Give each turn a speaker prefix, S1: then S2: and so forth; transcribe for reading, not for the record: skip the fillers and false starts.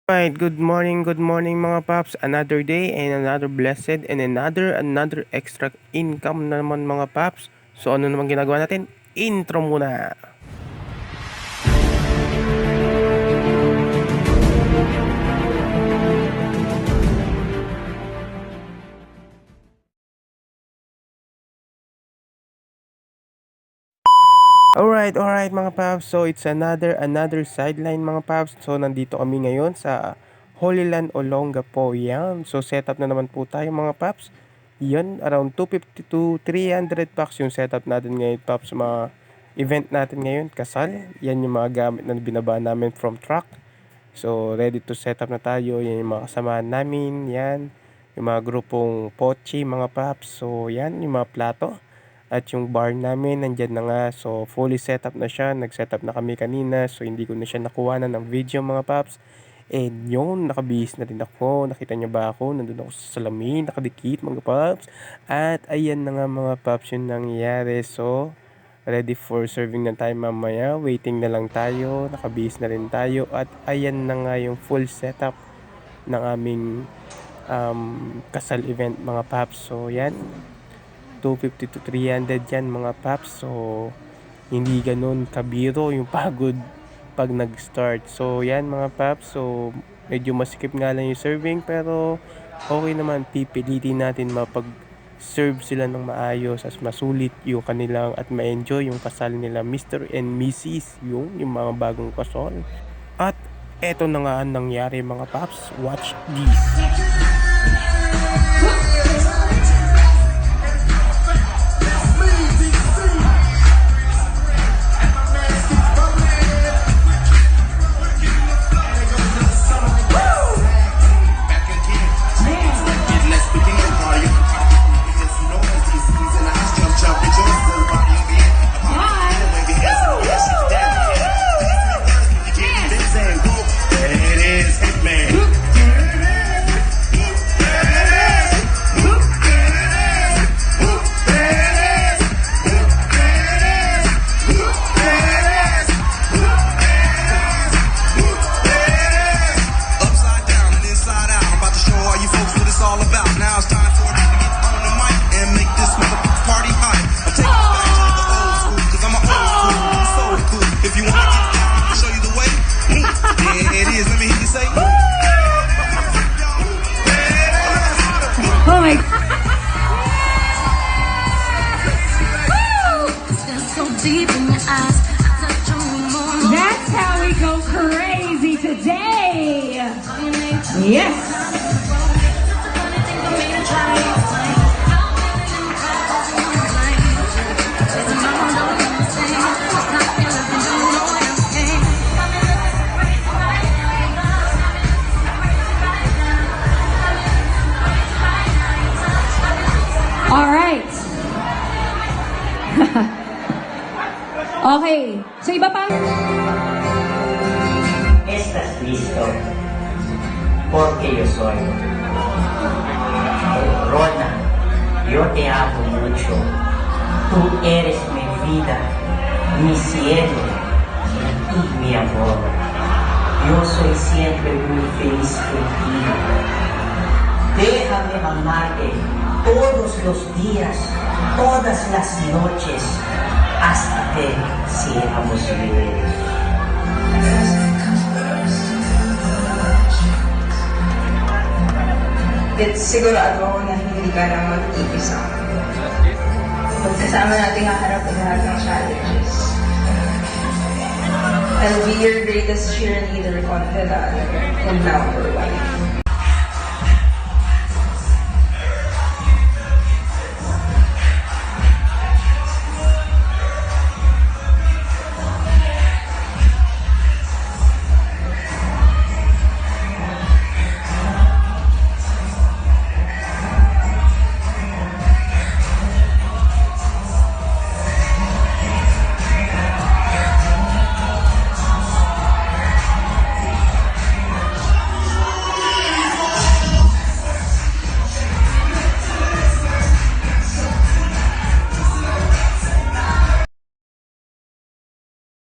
S1: Right, good morning mga paps. Another day and another blessed and another extra income na naman mga paps. So ano naman ginagawa natin? Intro muna. Alright mga paps. So it's another sideline mga paps. So nandito kami ngayon sa Holy Land Olongapo. Yan. So setup na naman po tayo mga paps. Yan, around 250 to 300 packs yung setup natin ngayon paps. Mga event natin ngayon, kasal. Yan yung mga gamit na binaba namin from truck. So ready to set up na tayo. Yan yung mga kasamahan namin. Yan. Yung mga grupong pochi mga paps. So yan, yung mga plato. At yung bar namin, nandyan na nga. So, fully setup na siya. Nag-setup na kami kanina. So, hindi ko na siya nakuha na ng video mga paps. And yun, nakabihis na rin ako. Nakita niyo ba ako? Nandun ako sa salamin, nakadikit mga paps. At ayan na nga mga paps yung nangyari. So, ready for serving na tayo mamaya. Waiting na lang tayo. Nakabihis na rin tayo. At ayan na nga yung full setup ng aming kasal event mga paps. So, yan. 250 to 300 yan mga paps. So hindi ganun kabiro yung pagod pag nag-start. So yan mga paps. So medyo masikip nga lang yung serving, pero okay naman. Pipilitin natin mapag-serve sila ng maayos as masulit yung kanilang at ma-enjoy yung kasal nila Mr. and Mrs. yung mga bagong kasal. At eto na nga ang nangyari mga paps. Watch this.
S2: Oh my God. That's how we go crazy today. Yes. All right. Okay. So iba pa.
S3: ¿Estás listo? Porque yo soy. Rona, yo te amo mucho. Tú eres mi vida, mi cielo y mi amor. Yo soy siempre muy feliz contigo. Déjame amarte todos los días, todas las noches, hasta que seamos libres.
S4: Sigurado ako na hindi ka na mag-iisa. Pagkasama natin haharapin lahat ng challenges. I'll be your greatest cheerleader, confidant, and number one.